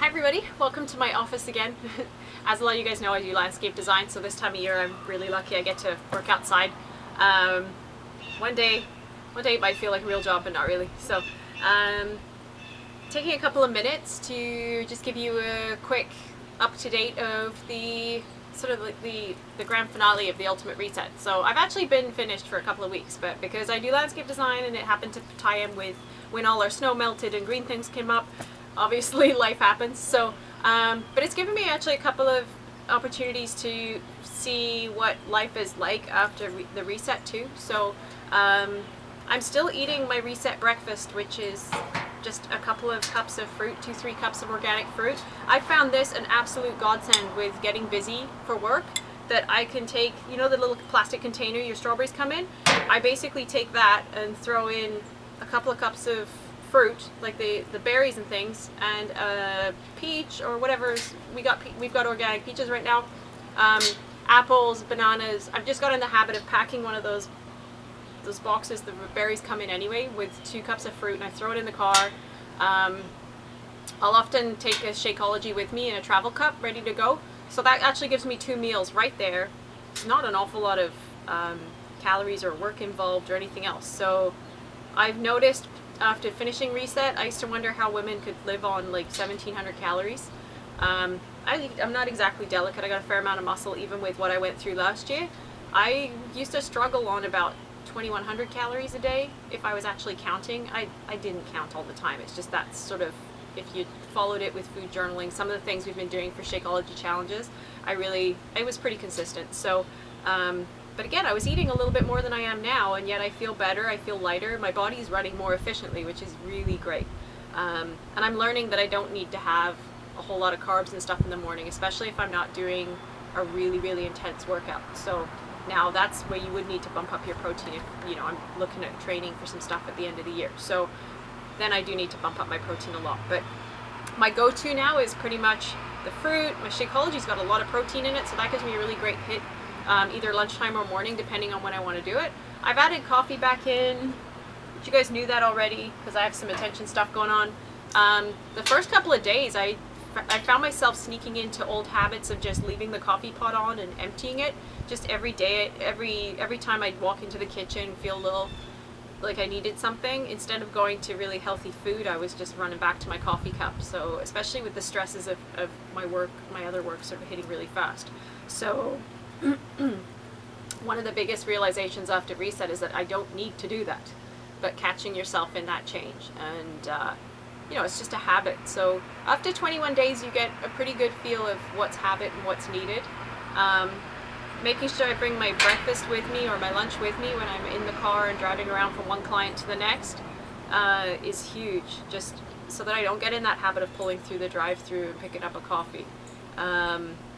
Hi everybody, welcome to my office again. As a lot of you guys know, I do landscape design, so this time of year I'm really lucky I get to work outside. One day it might feel like a real job, but not really. So taking a couple of minutes to just give you a quick up-to-date of the the grand finale of the Ultimate Reset. So I've actually been finished for a couple of weeks, but because I do landscape design and it happened to tie in with when all our snow melted and green things came up, obviously life happens. So but it's given me actually a couple of opportunities to see what life is like after the reset too. So I'm still eating my reset breakfast, which is just a couple of cups of fruit, 2-3 cups of organic fruit. I found this an absolute godsend with getting busy for work, that I can take, you know, the little plastic container your strawberries come in. I basically take that and throw in a couple of cups of fruit, like the berries and things, and a peach or whatever. We've got organic peaches right now, apples, bananas. I've just got in the habit of packing one of those boxes the berries come in anyway with 2 cups of fruit, and I throw it in the car. I'll often take a Shakeology with me in a travel cup ready to go, so that actually gives me 2 meals right there. Not an awful lot of calories or work involved or anything else. So I've noticed after finishing reset, I used to wonder how women could live on like 1,700 calories. I'm not exactly delicate. I got a fair amount of muscle even with what I went through last year. I used to struggle on about 2,100 calories a day if I was actually counting. I didn't count all the time. It's just that sort of, if you followed it with food journaling, some of the things we've been doing for Shakeology challenges, it was pretty consistent. So but again, I was eating a little bit more than I am now, and yet I feel better, I feel lighter, my body's running more efficiently, which is really great. And I'm learning that I don't need to have a whole lot of carbs and stuff in the morning, especially if I'm not doing a really, really intense workout. So now that's where you would need to bump up your protein if, you know, I'm looking at training for some stuff at the end of the year. So then I do need to bump up my protein a lot. But my go-to now is pretty much the fruit. My Shakeology's got a lot of protein in it, so that gives me a really great hit. Either lunchtime or morning, depending on when I want to do it. I've added coffee back in, but you guys knew that already because I have some attention stuff going on. The first couple of days, I found myself sneaking into old habits of just leaving the coffee pot on and emptying it. Just every day, every time I'd walk into the kitchen, feel a little like I needed something. Instead of going to really healthy food, I was just running back to my coffee cup. So especially with the stresses of my work, my other work sort of hitting really fast. So one of the biggest realizations after reset is that I don't need to do that, but catching yourself in that change. And you know, it's just a habit. So after 21 days, you get a pretty good feel of what's habit and what's needed. Making sure I bring my breakfast with me or my lunch with me when I'm in the car and driving around from one client to the next is huge, just so that I don't get in that habit of pulling through the drive-through and picking up a coffee.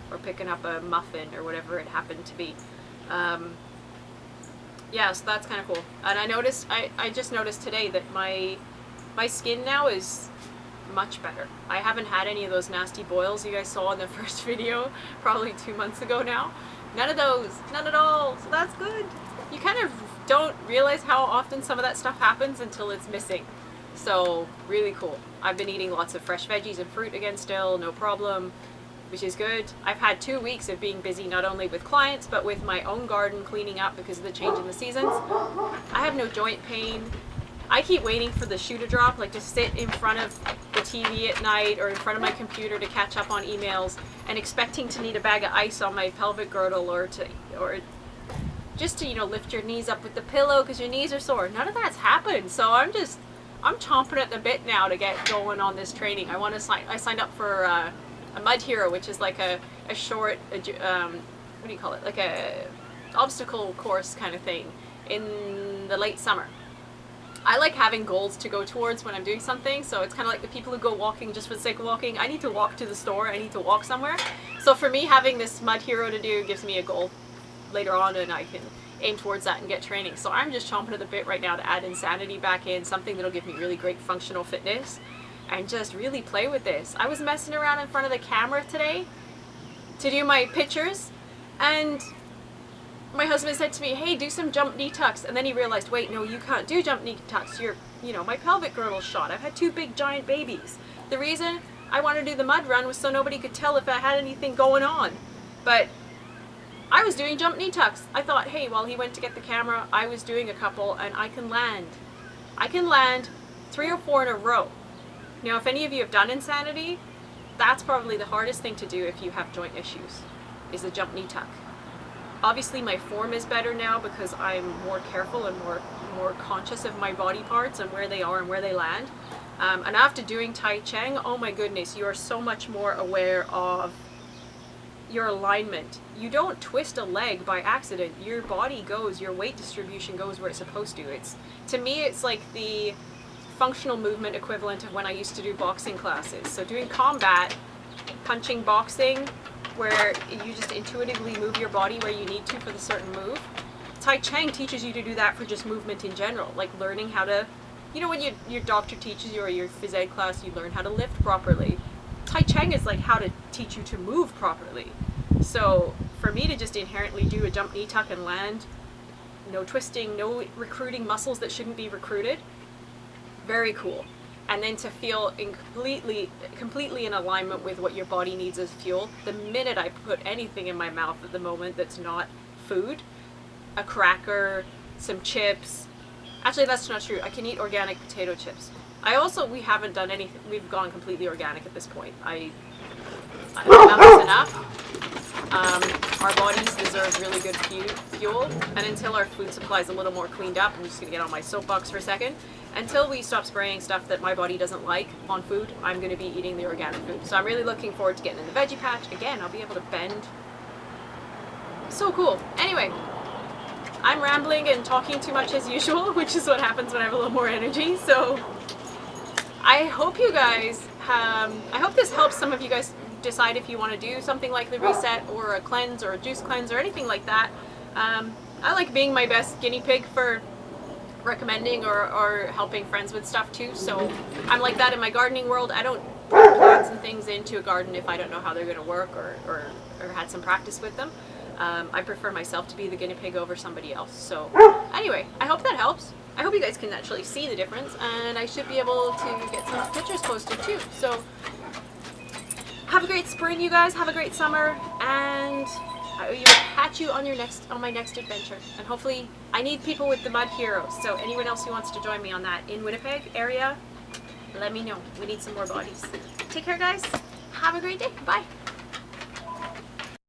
Or picking up a muffin or whatever it happened to be. Yeah, so that's kind of cool. And I just noticed today that my skin now is much better. I haven't had any of those nasty boils you guys saw in the first video, probably 2 months ago now. None of those, none at all, so that's good. You kind of don't realize how often some of that stuff happens until it's missing. So, really cool. I've been eating lots of fresh veggies and fruit again still, no problem, which is good. I've had 2 weeks of being busy not only with clients but with my own garden cleaning up because of the change in the seasons. I have no joint pain. I keep waiting for the shoe to drop, like to sit in front of the TV at night or in front of my computer to catch up on emails and expecting to need a bag of ice on my pelvic girdle or just to, you know, lift your knees up with the pillow because your knees are sore. None of that's happened. So I'm chomping at the bit now to get going on this training. I signed up for a Mud Hero, which is like a short, what do you call it, like a obstacle course kind of thing in the late summer. I like having goals to go towards when I'm doing something, so it's kind of like the people who go walking just for the sake of walking. I need to walk to the store, I need to walk somewhere. So for me, having this Mud Hero to do gives me a goal later on, and I can aim towards that and get training. So I'm just chomping at the bit right now to add Insanity back in, something that'll give me really great functional fitness and just really play with this. I was messing around in front of the camera today to do my pictures, and my husband said to me, hey, do some jump knee tucks, and then he realized, wait, no, you can't do jump knee tucks, my pelvic girdle's shot. I've had 2 big giant babies. The reason I wanted to do the mud run so nobody could tell if I had anything going on. But I was doing jump knee tucks. I thought, hey, while he went to get the camera, I was doing a couple and I can land. I can land 3 or 4 in a row. Now, if any of you have done Insanity, that's probably the hardest thing to do if you have joint issues, is a jump knee tuck. Obviously, my form is better now because I'm more careful and more conscious of my body parts and where they are and where they land. And after doing Tai Cheng, oh my goodness, you are so much more aware of your alignment. You don't twist a leg by accident. Your body goes, your weight distribution goes where it's supposed to. To me, it's like the functional movement equivalent of when I used to do boxing classes. So doing combat, punching, boxing, where you just intuitively move your body where you need to for the certain move. Tai Cheng teaches you to do that for just movement in general, like learning how to, you know, when your doctor teaches you or your phys ed class, you learn how to lift properly. Tai Cheng is like how to teach you to move properly. So for me to just inherently do a jump knee tuck and land, no twisting, no recruiting muscles that shouldn't be recruited, very cool. And then to feel completely in alignment with what your body needs as fuel. The minute I put anything in my mouth at the moment that's not food, a cracker, some chips. Actually, that's not true. I can eat organic potato chips. We haven't done anything. We've gone completely organic at this point. Enough is enough. Our bodies deserve really good fuel. And until our food supply is a little more cleaned up, I'm just going to get on my soapbox for a second. Until we stop spraying stuff that my body doesn't like on food, I'm going to be eating the organic food. So I'm really looking forward to getting in the veggie patch. Again, I'll be able to bend. So cool. Anyway, I'm rambling and talking too much as usual, which is what happens when I have a little more energy. So I hope you guys I hope this helps some of you guys decide if you want to do something like the reset or a cleanse or a juice cleanse or anything like that. I like being my best guinea pig for recommending or helping friends with stuff too. So I'm like that in my gardening world. I don't put plants and things into a garden if I don't know how they're going to work or had some practice with them. I prefer myself to be the guinea pig over somebody else. So anyway, I hope that helps. I hope you guys can actually see the difference, and I should be able to get some pictures posted too. So have a great spring, you guys. Have a great summer, and I will catch you on my next adventure. And hopefully, I need people with the Mud Heroes. So anyone else who wants to join me on that in Winnipeg area, let me know. We need some more bodies. Take care, guys. Have a great day. Bye.